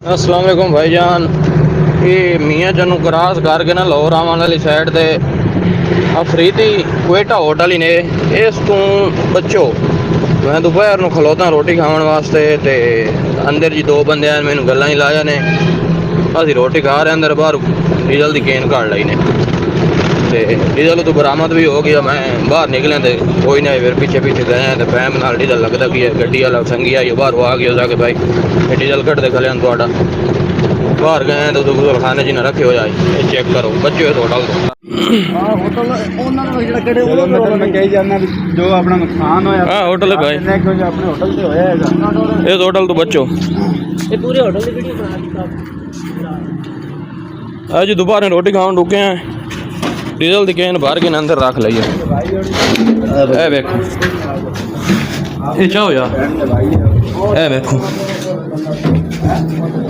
अस्सलाम वालेकुम भाईजान। ये मियाँ चनू क्रॉस करके ना लाहौर आवन वाली साइड ते अफरीदी क्वेटा होटल ही ने इस तू बचो। मैं दोपहर ਨੂੰ ਖਲੋਤਾ रोटी खाने वास्ते ते अंदर जी दो बंदे आए मैनू गल्लां ही लाया ने असी रोटी खा रहे अंदर बाहर डीजल की केन काट लाई ने ते डीजल तो बरामद भी हो गया। मैं बाहर निकले तो कोई नहीं फिर पीछे पीछे गए तो पैम नाल डीजल लगता कि है गड्डी वाला संगी आई बाहर आ गया जाके भाई ये डीजल कट दे खलियान थोड़ा बाहर गए तो गुजर खाने जी ने रखे हो जाए चेक करो बच्चे होटल तो जो अपना नुकसान होया होटल भाई अपने होटल से होया है इस होटल तो बच्चो ये पूरे होटल की वीडियो बना दी आज दोपहर रोटी खाने रुके हैं डीजल की कैन भर के अंदर रख ली है देखो ये चाहो यार है देखो